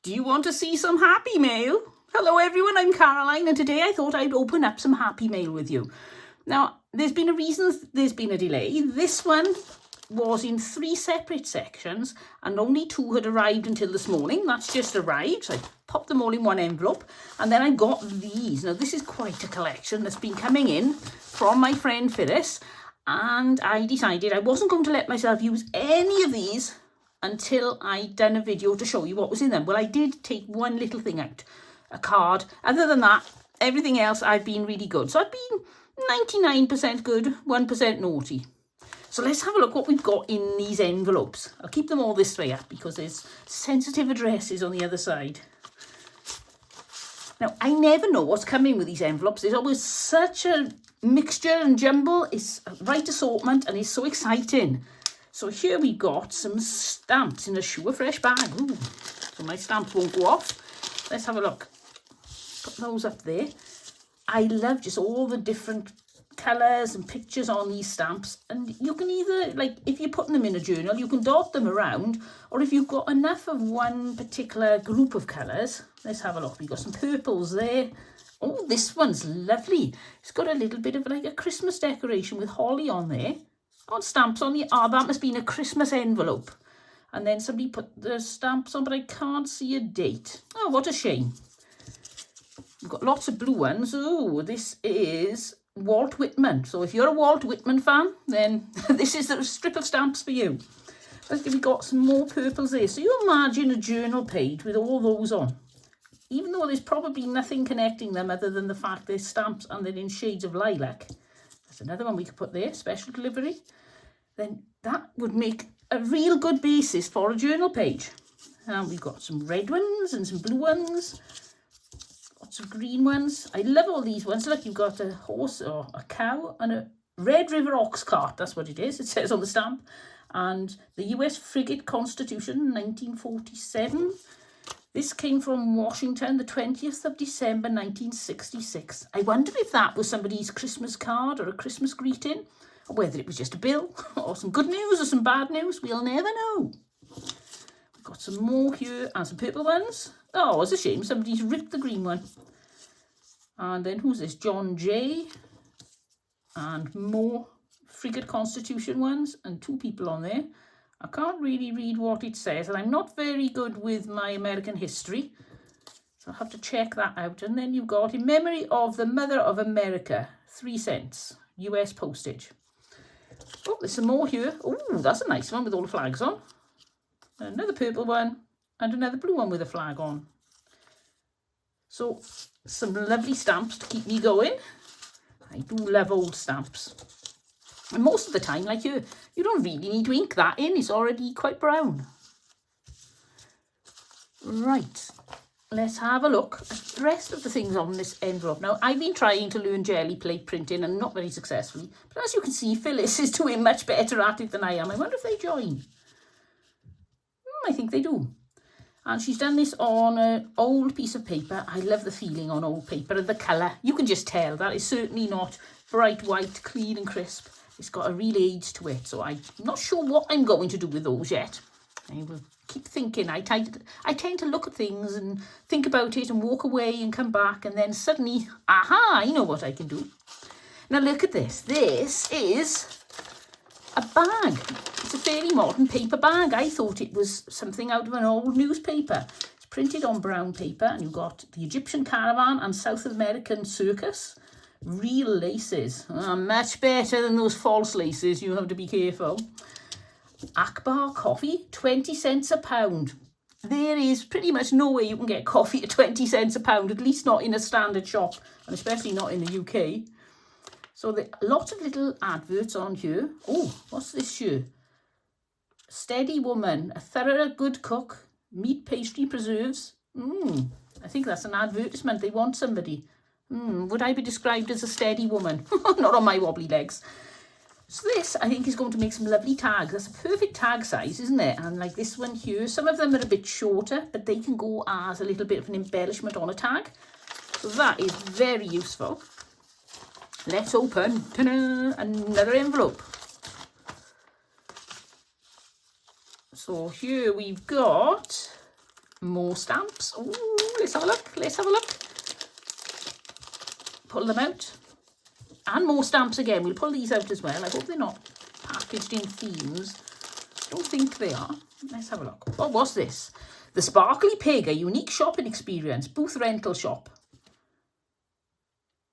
Do you want to see some happy mail? Hello everyone, I'm Caroline, and today I thought I'd open up some happy mail with you. Now, there's been a reason there's been a delay. This one was in 3 separate sections and only 2 had arrived until this morning. That's just arrived. So I popped them all in one envelope, and then I got these. Now, this is quite a collection that's been coming in from my friend Phyllis, and I decided I wasn't going to let myself use any of these until I'd done a video to show you what was in them. Well, I did take one little thing out, a card. Other than that, everything else I've been really good. So I've been 99% good, 1% naughty. So let's have a look what we've got in these envelopes. I'll keep them all this way up because there's sensitive addresses on the other side. Now, I never know what's coming with these envelopes. There's always such a mixture and jumble. It's a right assortment and it's so exciting. So here we got some stamps in a Sure Fresh bag. Ooh, so my stamps won't go off. Let's have a look. Put those up there. I love just all the different colours and pictures on these stamps. And you can either, like, if you're putting them in a journal, you can dot them around. Or if you've got enough of one particular group of colours, let's have a look. We've got some purples there. Oh, this one's lovely. It's got a little bit of like a Christmas decoration with holly on there. On stamps on the, that must be in a Christmas envelope. And then somebody put the stamps on, but I can't see a date. Oh, what a shame. We've got lots of blue ones. Oh, this is Walt Whitman. So if you're a Walt Whitman fan, then this is the strip of stamps for you. We've got some more purples there. So you imagine a journal page with all those on. Even though there's probably nothing connecting them other than the fact they're stamps and they're in shades of lilac. There's another one we could put there, special delivery. Then that would make a real good basis for a journal page. And we've got some red ones and some blue ones. Lots of green ones. I love all these ones. Look, you've got a horse or a cow and a Red River ox cart. That's what it is. It says on the stamp. And the US frigate Constitution, 1947. This came from Washington, the 20th of December, 1966. I wonder if that was somebody's Christmas card or a Christmas greeting, or whether it was just a bill, or some good news or some bad news. We'll never know. We've got some more here, and some purple ones. Oh, it's a shame. Somebody's ripped the green one. And then who's this? John Jay. And more frigate Constitution ones, and 2 people on there. I can't really read what it says, and I'm not very good with my American history, so I'll have to check that out. And then you've got in memory of the Mother of America, 3 cents, US postage. Oh, there's some more here. Oh, that's a nice one with all the flags on. Another purple one, and another blue one with a flag on. So, some lovely stamps to keep me going. I do love old stamps. And most of the time, like you don't really need to ink that in. It's already quite brown. Right. Let's have a look at the rest of the things on this envelope. Now, I've been trying to learn jelly plate printing and not very successfully. But as you can see, Phyllis is doing much better at it than I am. I wonder if they join. I think they do. And she's done this on an old piece of paper. I love the feeling on old paper and the colour. You can just tell that is certainly not bright white, clean and crisp. It's got a real age to it, so I'm not sure what I'm going to do with those yet. I will keep thinking. I tend to look at things and think about it and walk away and come back, and then suddenly, aha, I know what I can do. Now look at this. This is a bag. It's a fairly modern paper bag. I thought it was something out of an old newspaper. It's printed on brown paper, and you've got the Egyptian caravan and South American circus. Real laces. Much better than those false laces. You have to be careful. Akbar coffee, 20 cents a pound. There is pretty much no way you can get coffee at 20 cents a pound, at least not in a standard shop, and especially not in the UK. So there are lots of little adverts on here. Oh, what's this here? Steady woman, a thorough good cook, meat, pastry, preserves. I think that's an advertisement. They want somebody. Would I be described as a steady woman? Not on my wobbly legs. So this, I think, is going to make some lovely tags. That's a perfect tag size, isn't it? And like this one here, some of them are a bit shorter, but they can go as a little bit of an embellishment on a tag. So that is very useful. Let's open another envelope. So here we've got More stamps. Ooh, let's have a look. Let's have a look. Pull them out. And more stamps again. We'll pull these out as well. I hope they're not packaged in themes. I don't think they are. Let's have a look. What was this? The Sparkly Pig, a unique shopping experience. Booth rental shop.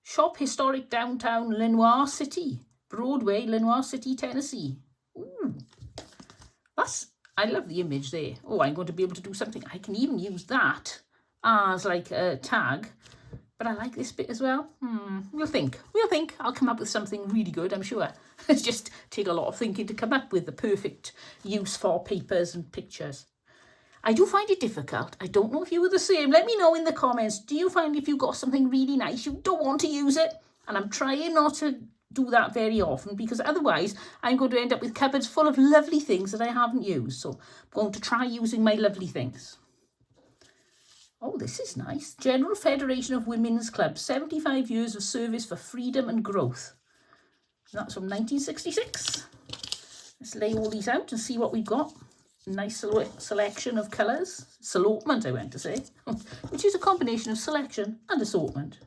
Shop historic downtown Lenoir City. Broadway, Lenoir City, Tennessee. Ooh. I love the image there. Oh, I'm going to be able to do something. I can even use that as like a tag. But I like this bit as well. We'll think. I'll come up with something really good, I'm sure. It's just take a lot of thinking to come up with the perfect use for papers and pictures. I do find it difficult. I don't know if you were the same. Let me know in the comments. Do you find if you got something really nice, you don't want to use it? And I'm trying not to do that very often, because otherwise I'm going to end up with cupboards full of lovely things that I haven't used. So I'm going to try using my lovely things. Oh, this is nice. General Federation of Women's Clubs, 75 years of service for freedom and growth. That's from 1966. Let's lay all these out and see what we've got. Nice selection of colours. Assortment, I went to say, which is a combination of selection and assortment.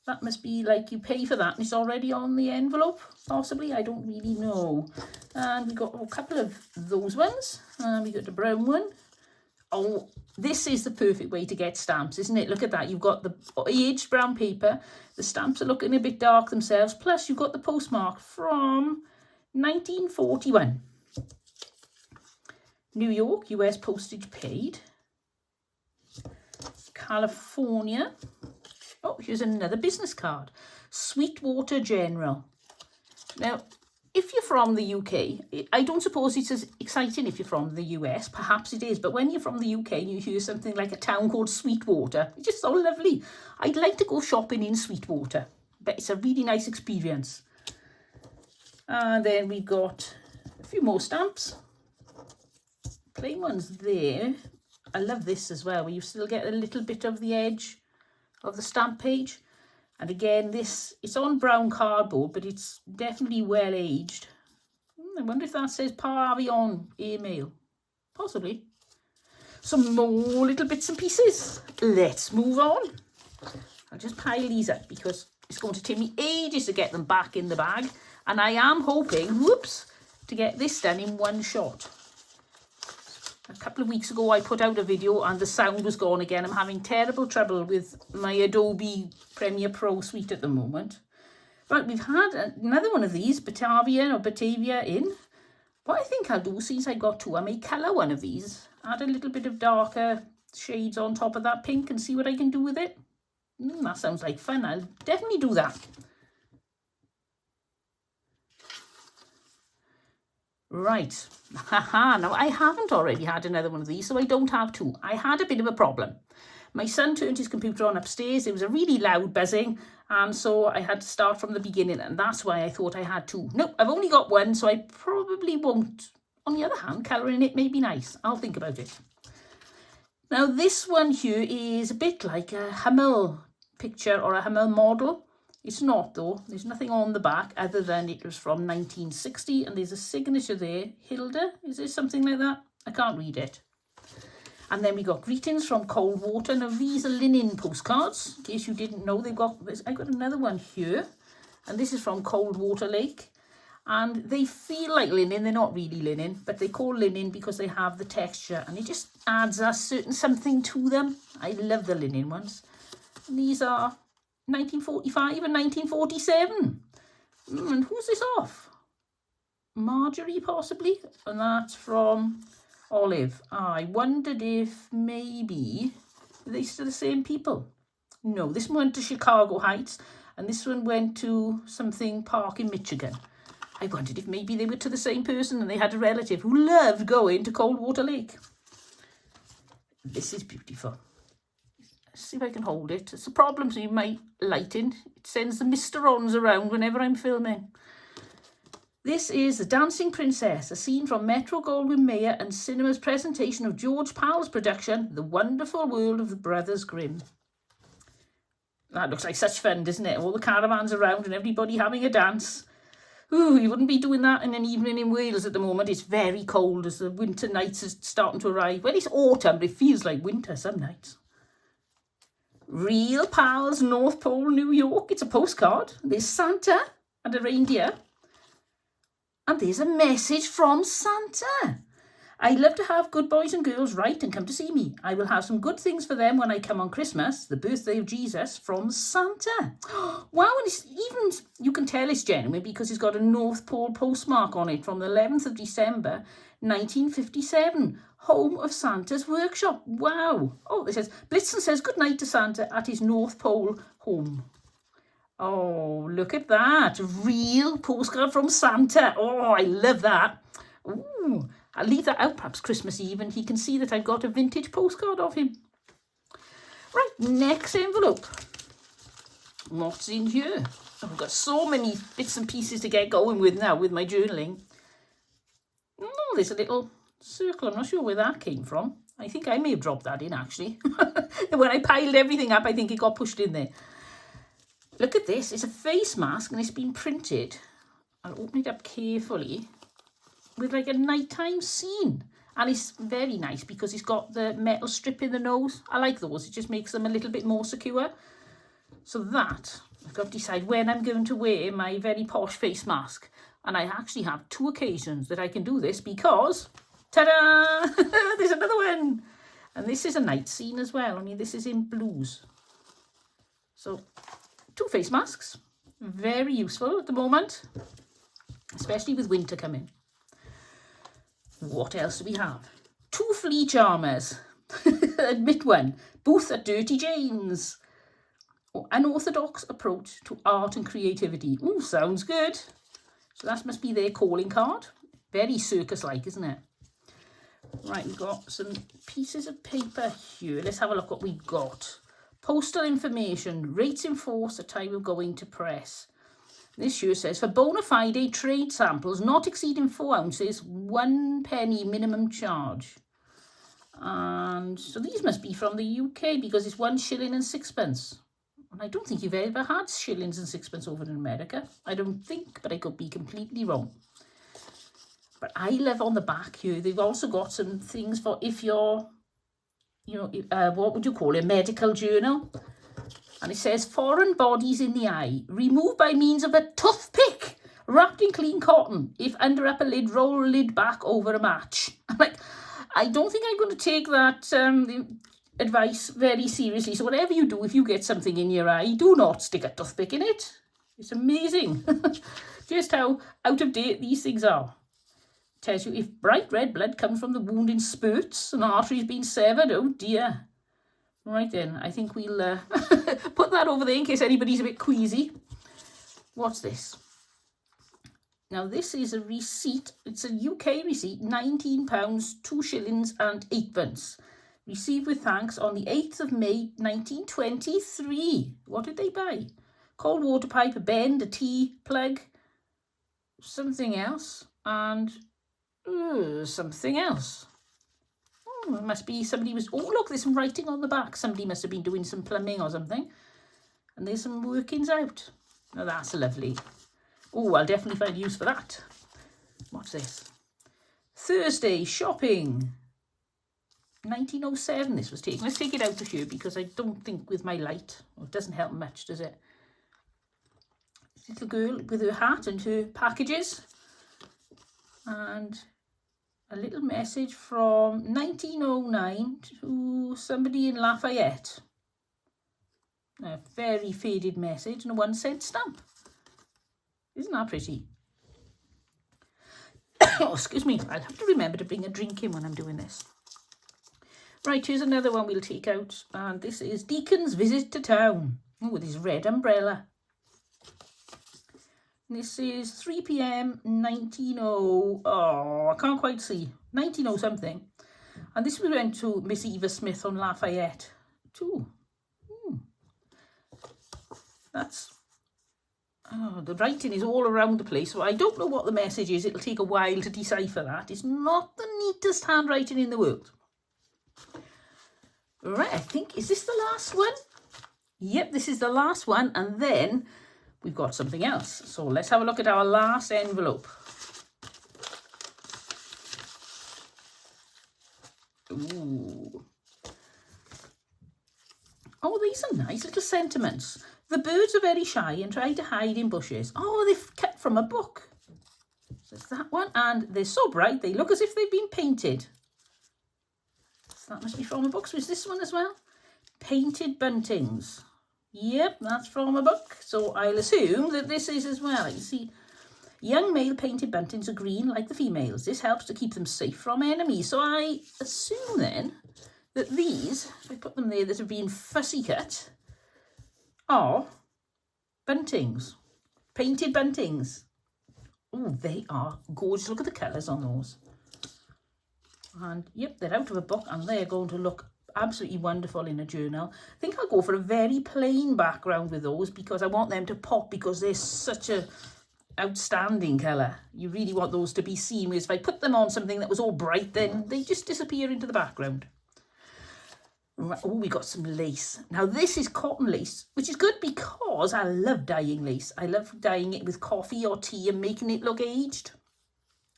That must be like you pay for that and it's already on the envelope, possibly. I don't really know. And we got a couple of those ones. And we got the brown one. Oh, this is the perfect way to get stamps, isn't it? Look at that. You've got the aged brown paper. The stamps are looking a bit dark themselves. Plus, you've got the postmark from 1941. New York, US postage paid. California. Oh, here's another business card. Sweetwater General. Now, if you're from the UK, I don't suppose it's as exciting if you're from the US. Perhaps it is. But when you're from the UK and you hear something like a town called Sweetwater, it's just so lovely. I'd like to go shopping in Sweetwater. But it's a really nice experience. And then we've got a few more stamps. Plain ones there. I love this as well, where you still get a little bit of the edge of the stamp page. And again, it's on brown cardboard, but it's definitely well aged. I wonder if that says Pavillon email. Possibly. Some more little bits and pieces. Let's move on. I'll just pile these up because it's going to take me ages to get them back in the bag. And I am hoping, to get this done in one shot. A couple of weeks ago, I put out a video and the sound was gone again. I'm having terrible trouble with my Adobe Premiere Pro suite at the moment. Right, we've had another one of these, Batavia in. What I think I'll do, since I got two, I may colour one of these. Add a little bit of darker shades on top of that pink and see what I can do with it. That sounds like fun. I'll definitely do that. Right, now I haven't already had another one of these, so I don't have two. I had a bit of a problem. My son turned his computer on upstairs. It was a really loud buzzing, and so I had to start from the beginning, and that's why I thought I had two. Nope, I've only got one, so I probably won't. On the other hand, colouring it may be nice. I'll think about it. Now, this one here is a bit like a Hummel picture or a Hummel model. It's not, though. There's nothing on the back other than it was from 1960, and there's a signature there. Hilda, is there something like that? I can't read it. And then we got greetings from Coldwater. Now, these are linen postcards. In case you didn't know, they've got this. I got another one here, and this is from Coldwater Lake. And they feel like linen. They're not really linen, but they call linen because they have the texture, and it just adds a certain something to them. I love the linen ones. And these are 1945 and 1947. And who's this off? Marjorie, possibly? And that's from Olive. I wondered if maybe are they still the same people? No, this one went to Chicago Heights, and this one went to something park in Michigan. I wondered if maybe they were to the same person and they had a relative who loved going to Coldwater Lake. This is beautiful. Let's see if I can hold it. It's a problem with my lighting. It sends the misterons around whenever I'm filming. This is The Dancing Princess, a scene from Metro-Goldwyn-Mayer and Cinema's presentation of George Pal's production, The Wonderful World of the Brothers Grimm. That looks like such fun, doesn't it? All the caravans around and everybody having a dance. Ooh, you wouldn't be doing that in an evening in Wales at the moment. It's very cold as the winter nights is starting to arrive. Well, it's autumn, but it feels like winter some nights. Real Pals, North Pole, New York. It's a postcard. There's Santa and a reindeer. And there's a message from Santa. I love to have good boys and girls write and come to see me. I will have some good things for them when I come on Christmas, the birthday of Jesus, from Santa. Wow, and it's even, you can tell it's genuine because it's got a North Pole postmark on it from the 11th of December, 1957. Home of Santa's workshop. Wow. Oh, it says, Blitzen says good night to Santa at his North Pole home. Oh, look at that. Real postcard from Santa. Oh, I love that. Ooh, I'll leave that out perhaps Christmas Eve and he can see that I've got a vintage postcard of him. Right, next envelope. What's in here? Oh, I've got so many bits and pieces to get going with now with my journaling. Oh, there's a little circle. I'm not sure where that came from. I think I may have dropped that in actually. When I piled everything up, I think it got pushed in there. Look at this. It's a face mask and it's been printed. I'll open it up carefully with like a nighttime scene. And it's very nice because it's got the metal strip in the nose. I like those. It just makes them a little bit more secure. So that, I've got to decide when I'm going to wear my very posh face mask. And I actually have 2 occasions that I can do this because, ta-da! There's another one. And this is a night scene as well, only this is in blues. So, 2 face masks. Very useful at the moment, especially with winter coming. What else do we have? 2 flea charmers. Admit one. Booth at Dirty Jane's. Unorthodox approach to art and creativity. Ooh, sounds good. So that must be their calling card. Very circus-like, isn't it? Right, we've got some pieces of paper here. Let's have a look what we've got. Postal information. Rates in force at time of going to press. This here says, for bona fide trade samples not exceeding 4 ounces, 1 penny minimum charge. And so these must be from the UK because it's 1 shilling and 6pence. And I don't think you've ever had shillings and 6pence over in America. I don't think, but I could be completely wrong. But I love on the back here, they've also got some things for if you're, what would you call it, medical journal. And it says, foreign bodies in the eye, remove by means of a toothpick, wrapped in clean cotton. If under upper lid, roll lid back over a match. I'm like, I don't think I'm going to take that advice very seriously. So whatever you do, if you get something in your eye, do not stick a toothpick in it. It's amazing just how out of date these things are. It tells you if bright red blood comes from the wound in spurts, an artery's been severed, oh dear. Right then, I think we'll put that over there in case anybody's a bit queasy. What's this? Now this is a receipt. It's a UK receipt, £19, 2 shillings and 8pence. Received with thanks on the 8th of May, 1923. What did they buy? Cold water pipe, a bend, a tea plug, something else, and something else. Oh, it must be somebody was... Oh, look, there's some writing on the back. Somebody must have been doing some plumbing or something. And there's some workings out. Now, that's lovely. Oh, I'll definitely find use for that. What's this? Thursday shopping. 1907 this was taken. Let's take it out of here because I don't think with my light, well, it doesn't help much, does it? Little girl with her hat and her packages. And a little message from 1909 to somebody in Lafayette. A very faded message and a 1-cent stamp. Isn't that pretty? Oh, excuse me. I'll have to remember to bring a drink in when I'm doing this. Right, here's another one we'll take out. And this is Deacon's Visit to Town. Oh, with his red umbrella. This is 3 p.m. 1900. Oh, I can't quite see. 1900 something. And this we went to Miss Eva Smith on Lafayette too. That's... Oh, the writing is all around the place. So I don't know what the message is. It'll take a while to decipher that. It's not the neatest handwriting in the world. Right, I think, is this the last one? Yep, this is the last one. And then we've got something else. So let's have a look at our last envelope. Ooh. Oh, these are nice little sentiments. The birds are very shy and try to hide in bushes. Oh, they've cut from a book. So it's that one. And they're so bright, they look as if they've been painted. So that must be from a book. So is this one as well? Painted buntings. Yep, that's from a book. So I'll assume that this is as well. You see, young male painted buntings are green like the females. This helps to keep them safe from enemies. So I assume then that these, if I put them there that have been fussy cut, are buntings. Painted buntings. Oh, they are gorgeous. Look at the colours on those. And yep, they're out of a book and they're going to look absolutely wonderful in a journal. I think I'll go for a very plain background with those because I want them to pop because they're such a outstanding colour. You really want those to be seen. Whereas if I put them on something that was all bright, then they just disappear into the background. Right. Oh, we got some lace. Now this is cotton lace, which is good because I love dyeing lace. I love dyeing it with coffee or tea and making it look aged.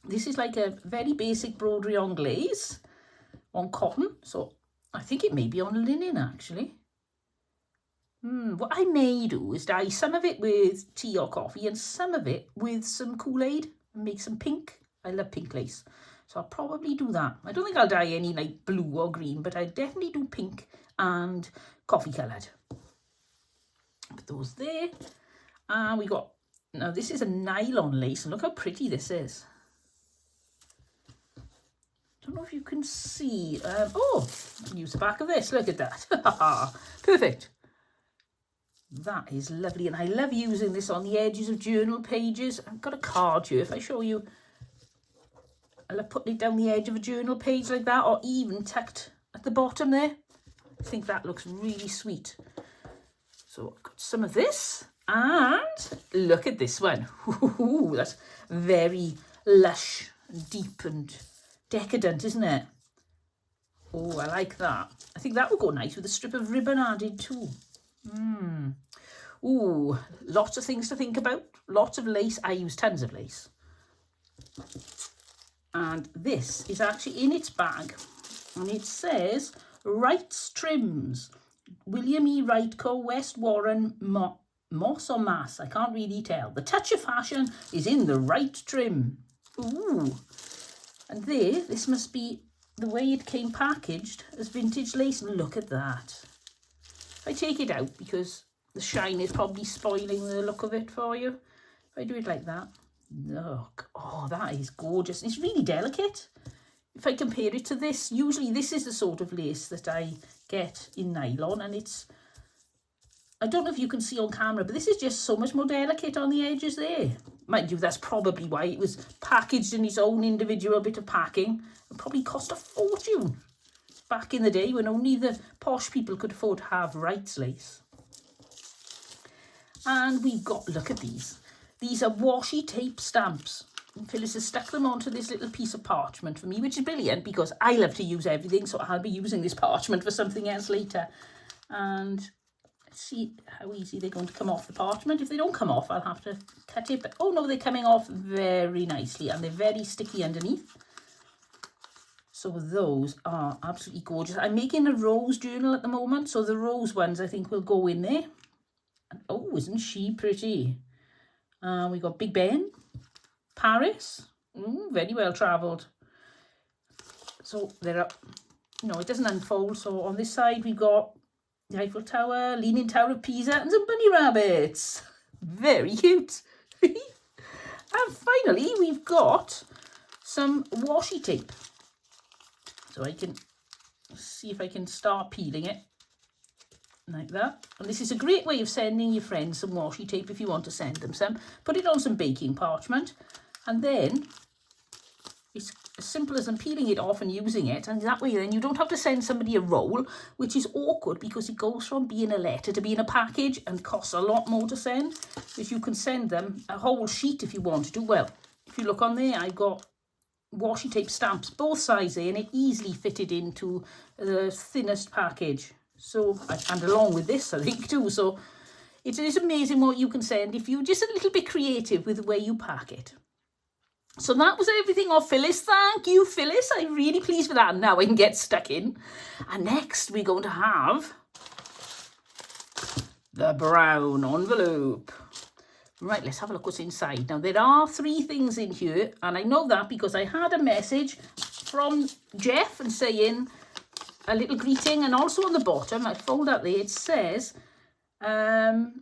This is like a very basic broderie on glaze on cotton. So I think it may be on linen actually. What I may do is dye some of it with tea or coffee and some of it with some Kool-Aid and make some pink. I love pink lace. So I'll probably do that. I don't think I'll dye any like blue or green, but I definitely do pink and coffee coloured. Put those there. And we got, now this is a nylon lace and look how pretty this is. Don't know if you can see. Oh, I'll use the back of this. Look at that. Perfect. That is lovely. And I love using this on the edges of journal pages. I've got a card here. If I show you, I love putting it down the edge of a journal page like that, or even tucked at the bottom there. I think that looks really sweet. So I've got some of this. And look at this one. Ooh, that's very lush and deep and decadent, isn't it? Oh, I like that. I think that would go nice with a strip of ribbon added too. Ooh, lots of things to think about. Lots of lace. I use tons of lace. And this is actually in its bag. And it says, Wright's Trims. William E. Wright Co. West Warren Moss or Mass. I can't really tell. The touch of fashion is in the right trim. Ooh. And there, this must be the way it came packaged as vintage lace. Look at that. I take it out because the shine is probably spoiling the look of it for you. If I do it like that. Look. Oh, that is gorgeous. It's really delicate. If I compare it to this, usually this is the sort of lace that I get in nylon. And it's, I don't know if you can see on camera, but this is just so much more delicate on the edges there. Mind you, that's probably why it was packaged in its own individual bit of packing. It probably cost a fortune back in the day when only the posh people could afford to have Wright's lace. And we've got, look at these. These are washi tape stamps. And Phyllis has stuck them onto this little piece of parchment for me, which is brilliant because I love to use everything. So I'll be using this parchment for something else later. And see how easy they're going to come off the parchment. If they don't come off, I'll have to cut it. But oh no, they're coming off very nicely and they're very sticky underneath. So those are absolutely gorgeous. I'm making a rose journal at the moment, so the rose ones I think will go in there. And oh, isn't she pretty? We got Big Ben, Paris, very well travelled. So they're up. No, it doesn't unfold. So on this side we've got the Eiffel Tower, Leaning Tower of Pisa, and some bunny rabbits. Very cute. And finally, we've got some washi tape. So I can see if I can start peeling it like that. And this is a great way of sending your friends some washi tape if you want to send them some. Put it on some baking parchment, and then it's as simple as I'm peeling it off and using it, and that way then you don't have to send somebody a roll, which is awkward because it goes from being a letter to being a package and costs a lot more to send. But you can send them a whole sheet if you want to. Well, if you look on there, I've got washi tape stamps both sides there, and it easily fitted into the thinnest package. So, and along with this I think too, so It is amazing what you can send if you're just a little bit creative with the way you pack it. So that was everything off Phyllis. Thank you, Phyllis. I'm really pleased with that. Now I can get stuck in. And next we're going to have the brown envelope. Right, let's have a look what's inside. Now, there are 3 things in here, and I know that because I had a message from Geoff and saying a little greeting, and also on the bottom, I fold that there, it says 3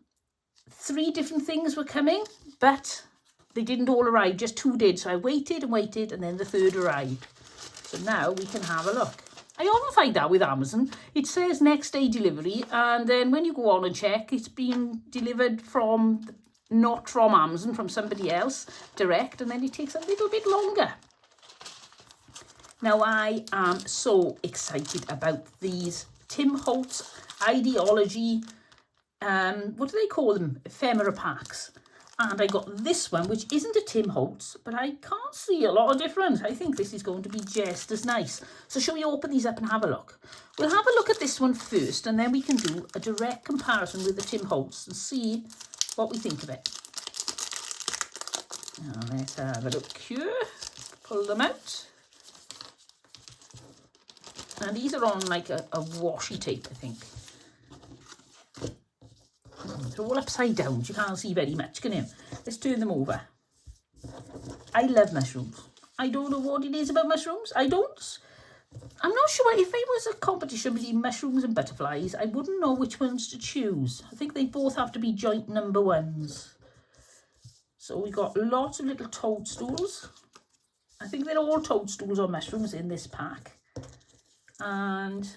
different things were coming, but they didn't all arrive, just 2 did. So I waited and waited, and then the 3rd arrived. So now we can have a look. I often find that with Amazon. It says next day delivery, and then when you go on and check, it's been delivered from, not from Amazon, from somebody else, direct, and then it takes a little bit longer. Now, I am so excited about these Tim Holtz Ideology, what do they call them? Ephemera Packs. And I got this one, which isn't a Tim Holtz, but I can't see a lot of difference. I think this is going to be just as nice. So shall we open these up and have a look? We'll have a look at this one first, and then we can do a direct comparison with the Tim Holtz and see what we think of it. Now, let's have a look here. Pull them out. And these are on like a washi tape, I think. They're all upside down, so you can't see very much, can you? Let's turn them over. I love mushrooms. I don't know what it is about mushrooms. I'm not sure if it was a competition between mushrooms and butterflies, I wouldn't know which ones to choose. I think they both have to be joint number 1s. So we got lots of little toadstools. I think they're all toadstools or mushrooms in this pack. And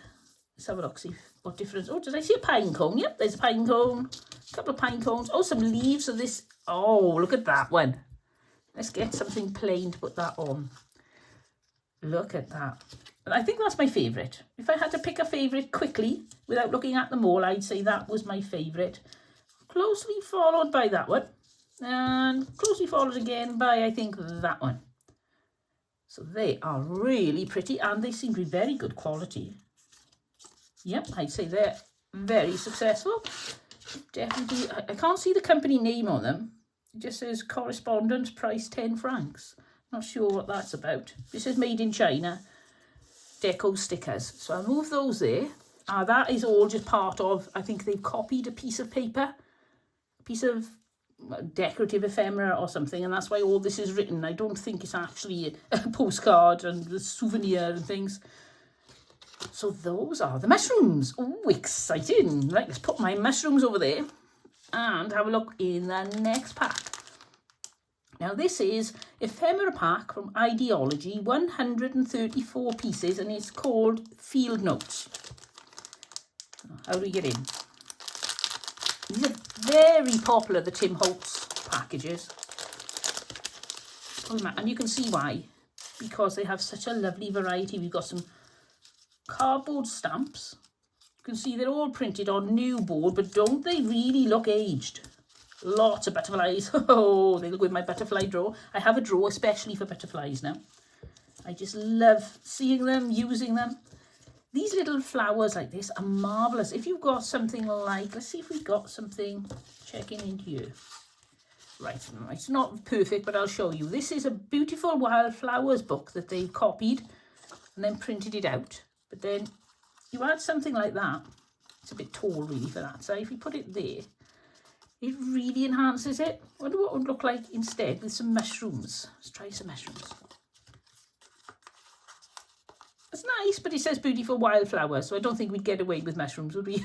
let's have a look, see what difference. Oh, did I see a pine cone? Yep, there's a pine cone. A couple of pine cones. Oh, some leaves of this. Oh, look at that one. Let's get something plain to put that on. Look at that. And I think that's my favourite. If I had to pick a favourite quickly, without looking at them all, I'd say that was my favourite. Closely followed by that one. And closely followed again by, I think, that one. So they are really pretty, and they seem to be very good quality. Yep, I'd say they're very successful. Definitely, I can't see the company name on them. It just says correspondence, price 10 francs. Not sure what that's about. This is made in China. Deco stickers. So I'll move those there. That is all just part of, I think they've copied a piece of paper, a piece of decorative ephemera or something, and that's why all this is written. I don't think it's actually a postcard and the souvenir and things. So those are the mushrooms. Oh, exciting. Right, let's put my mushrooms over there and have a look in the next pack. Now this is Ephemera Pack from Ideology, 134 pieces, and it's called Field Notes. How do we get in? These are very popular, the Tim Holtz packages. And you can see why. Because they have such a lovely variety. We've got some cardboard stamps. You can see they're all printed on new board, but don't they really look aged? Lots of butterflies. Oh, they look with my butterfly drawer. I have a drawer especially for butterflies now. I just love seeing them, using them. These little flowers like this are marvellous. If you've got something like, let's see if we've got something, checking in here. Right, it's not perfect, but I'll show you. This is a beautiful wildflowers book that they've copied and then printed it out. But then you add something like that. It's a bit tall really for that. So if you put it there, it really enhances it. I wonder what it would look like instead with some mushrooms. Let's try some mushrooms. It's nice, but it says beautiful wildflowers, so I don't think we'd get away with mushrooms, would we?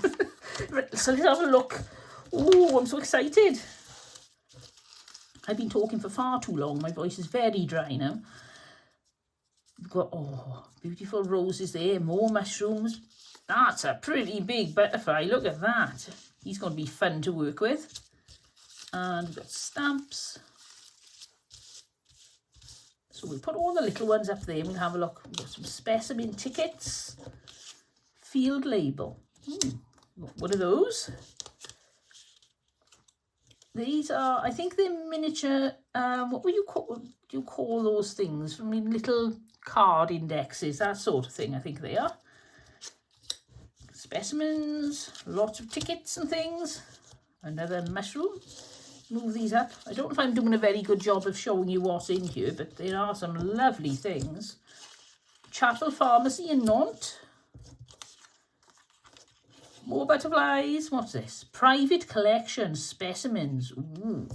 Right, so let's have a look. Oh, I'm so excited. I've been talking for far too long. My voice is very dry now. We've got, oh, beautiful roses there, more mushrooms. That's a pretty big butterfly. Look at that. He's going to be fun to work with. And we've got stamps. So we'll put all the little ones up there and we'll have a look. We've got some specimen tickets. Field label. What are those? These are, I think they're miniature, what would you call those things? I mean, little card indexes, that sort of thing, I think they are. Specimens, lots of tickets and things. Another mushroom. Move these up. I don't know if I'm doing a very good job of showing you what's in here, but there are some lovely things. Chapel Pharmacy in Nantes. More butterflies. What's this? Private collection specimens. Ooh.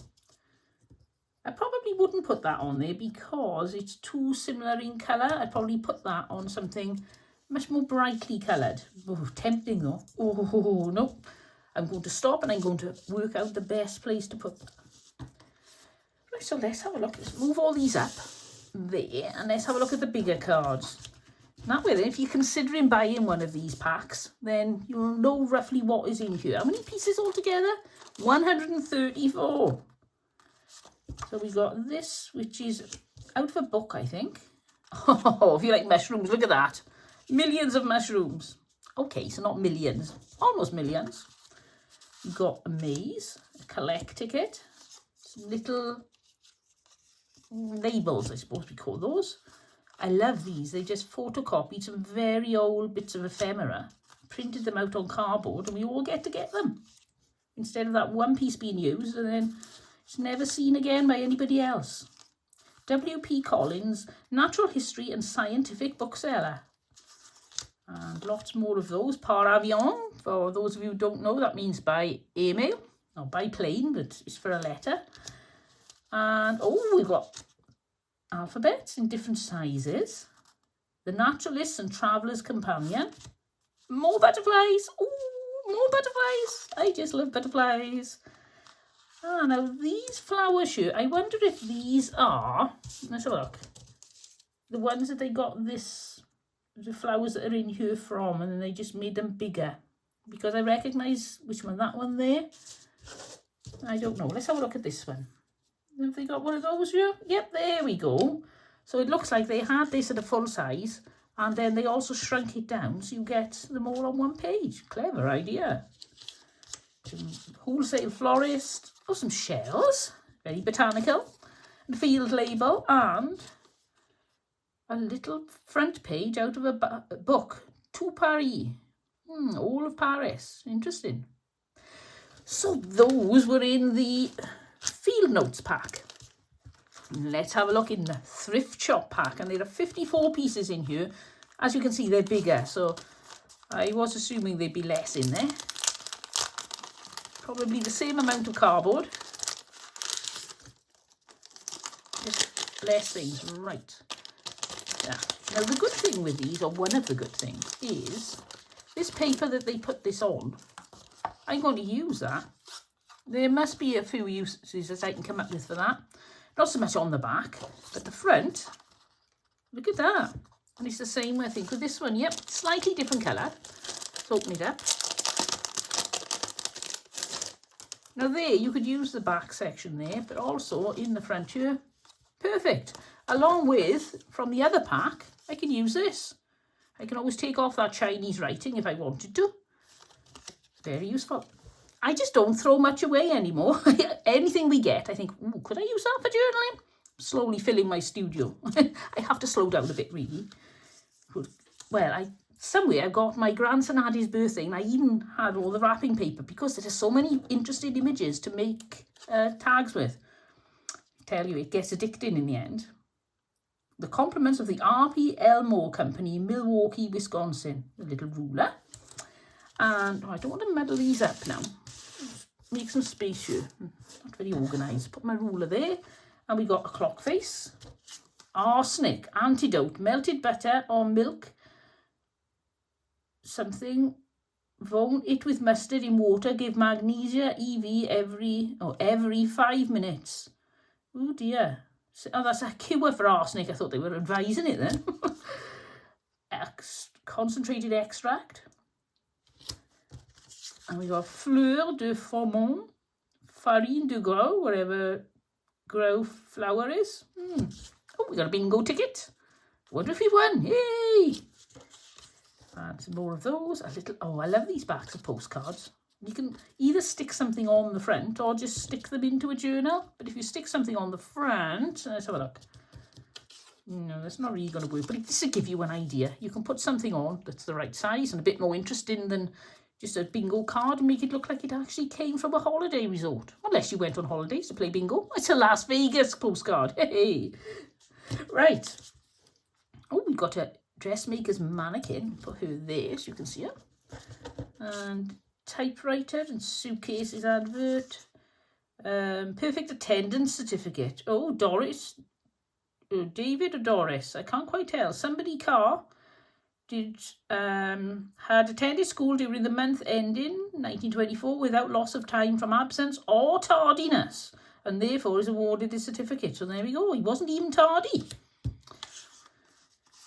I probably wouldn't put that on there because it's too similar in colour. I'd probably put that on something much more brightly coloured. Oh, tempting though. Oh, no. I'm going to stop and I'm going to work out the best place to put that. Right, so let's have a look. Let's move all these up there and let's have a look at the bigger cards. That way then, if you're considering buying one of these packs, then you'll know roughly what is in here. How many pieces altogether? 134. So we got this, which is out of a book, I think. Oh, if you like mushrooms, look at that. Millions of mushrooms. Okay, so not millions, almost millions. We got a maze, a collect ticket, some little labels, I suppose we call those. I love these. They just photocopied some very old bits of ephemera, printed them out on cardboard, and we all get to get them. Instead of that one piece being used and then it's never seen again by anybody else. W.P. Collins, Natural History and Scientific Bookseller. And lots more of those. Par avion, for those of you who don't know, that means by airmail, or by plane, but it's for a letter. And, oh, we've got alphabets in different sizes. The Naturalist and Traveller's Companion. More butterflies. Ooh, more butterflies. I just love butterflies. Ah, now these flowers here, I wonder if these are, let's have a look, the ones that they got this, the flowers that are in here from, and then they just made them bigger. Because I recognise which one, that one there. I don't know. Let's have a look at this one. Have they got one of those here? Yep, there we go. So it looks like they had this at a full size, and then they also shrunk it down so you get them all on one page. Clever idea. Some wholesale florist. Oh, some shells. Very botanical. And field label, and a little front page out of a book. To Paris. All of Paris. Interesting. So those were in the field notes pack. Let's have a look in the thrift shop pack, and there are 54 pieces in here. As you can see, they're bigger, so I was assuming there'd be less in there. Probably the same amount of cardboard, just less things. Right. Yeah. Now the good thing with these, or one of the good things, is this paper that they put this on. I'm going to use that. There must be a few uses that I can come up with for that. Not so much on the back, but the front. Look at that. And it's the same, I think, with this one. Yep, slightly different colour. Let's open it up. Now there, you could use the back section there, but also in the front here. Perfect. Along with, from the other pack, I can use this. I can always take off that Chinese writing if I wanted to. Very useful. I just don't throw much away anymore. Anything we get, I think, ooh, could I use that for journaling? I'm slowly filling my studio. I have to slow down a bit, really. Well, somewhere I got my grandson had his birthday, and I even had all the wrapping paper because there are so many interesting images to make tags with. I tell you, it gets addicting in the end. The compliments of the R.P. Elmore Company, Milwaukee, Wisconsin. The little ruler. And I don't want to muddle these up now. Make some space here. Not very organised. Put my ruler there. And we got a clock face. Arsenic, antidote, melted butter or milk. Something. Vone it with mustard in water. Give magnesia EV every 5 minutes. Oh dear. Oh, that's a cure for arsenic. I thought they were advising it then. Concentrated extract. And we got fleur de froment, farine de gros, wherever grow flour is. Oh, we got a bingo ticket. Wonder if we won. Yay! And some more of those. A little. Oh, I love these backs of postcards. You can either stick something on the front or just stick them into a journal. But if you stick something on the front, let's have a look. No, that's not really going to work. But just to give you an idea, you can put something on that's the right size and a bit more interesting than just a bingo card and make it look like it actually came from a holiday resort. Unless you went on holidays to play bingo. It's a Las Vegas postcard. Hey. Right. Oh, we got a dressmaker's mannequin. Put her there so you can see her. And typewriter and suitcases advert. Perfect attendance certificate. Oh, Doris. David or Doris? I can't quite tell. Somebody car had attended school during the month ending 1924 without loss of time from absence or tardiness, and therefore is awarded the certificate. So there we go. He wasn't even tardy.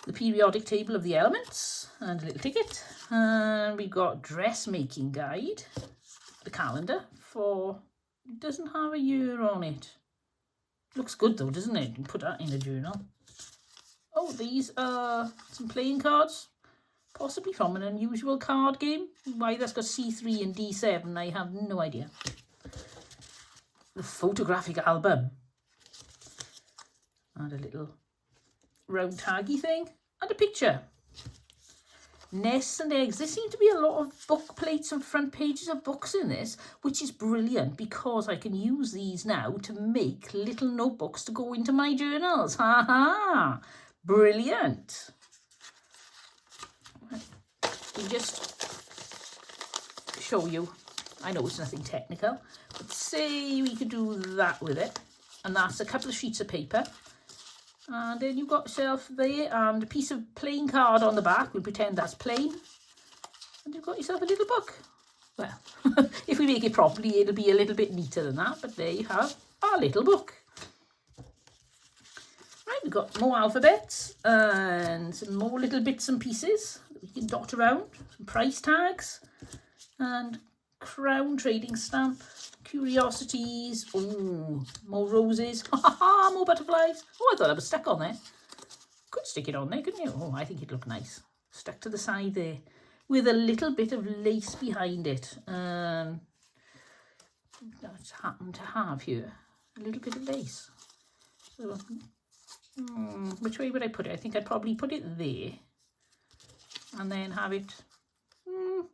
The periodic table of the elements and a little ticket. And we've got dressmaking guide. The calendar for. It doesn't have a year on it. Looks good though, doesn't it? You can put that in the journal. Oh, these are some playing cards, possibly from an unusual card game. Why that's got C3 and D7, I have no idea. The photographic album. And a little round taggy thing. And a picture. Nests and eggs. There seem to be a lot of book plates and front pages of books in this, which is brilliant because I can use these now to make little notebooks to go into my journals. Ha ha! Brilliant. We just show you. I know it's nothing technical, but say we could do that with it, and that's a couple of sheets of paper. And then you've got yourself there and a piece of plain card on the back. We'll pretend that's plain. And you've got yourself a little book. Well, if we make it properly, it'll be a little bit neater than that. But there you have our little book. Right, we've got more alphabets and some more little bits and pieces that we can dot around. Some price tags and crown trading stamp. Curiosities. Oh, more roses. More butterflies. Oh, I thought I was stuck on there. Could stick it on there, couldn't you? Oh, I think it'd look nice. Stuck to the side there with a little bit of lace behind it. That's happened to have here a little bit of lace. So, which way would I put it? I think I'd probably put it there and then have it.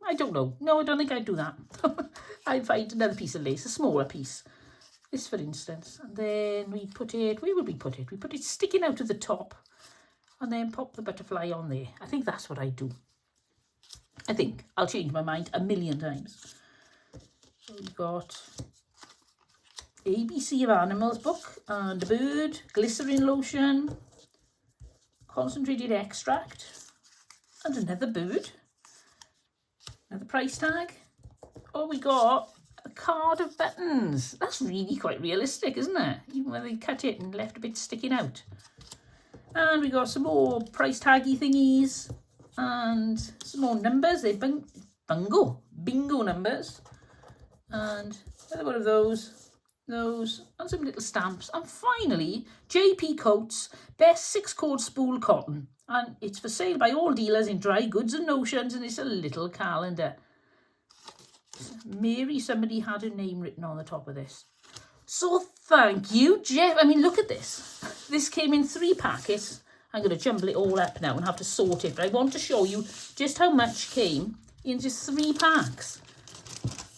I don't know. No, I don't think I'd do that. I'd find another piece of lace, a smaller piece. This, for instance. And then we put it, where would we put it? We put it sticking out of the top and then pop the butterfly on there. I think that's what I do. I think. I'll change my mind a million times. So we've got ABC of Animals book and a bird, glycerin lotion, concentrated extract, and another bird. Another price tag. Oh, we got a card of buttons. That's really quite realistic, isn't it? Even when they cut it and left a bit sticking out. And we got some more price taggy thingies. And some more numbers. They're bingo numbers. And another one of those, and some little stamps. And finally, JP Coates Best 6-Chord Spool Cotton. And it's for sale by all dealers in dry goods and notions, and it's a little calendar. Mary, somebody had her name written on the top of this. So thank you, Geoff. I mean, look at this. This came in 3 packets. I'm going to jumble it all up now and have to sort it. But I want to show you just how much came in just 3 packs.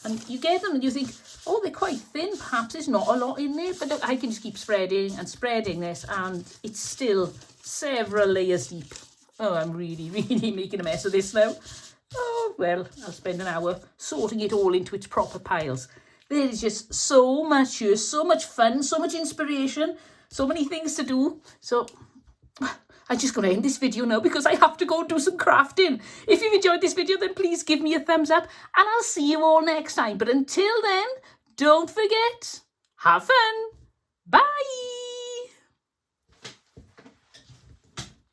And you get them and you think, oh, they're quite thin. Perhaps there's not a lot in there. But look, I can just keep spreading and spreading this, and it's still several layers deep. Oh, I'm really, really making a mess of this now. Oh, well, I'll spend an hour sorting it all into its proper piles. There is just so much here, so much fun, so much inspiration, so many things to do. So I'm just going to end this video now because I have to go do some crafting. If you've enjoyed this video, then please give me a thumbs up and I'll see you all next time. But until then, don't forget, have fun. Bye.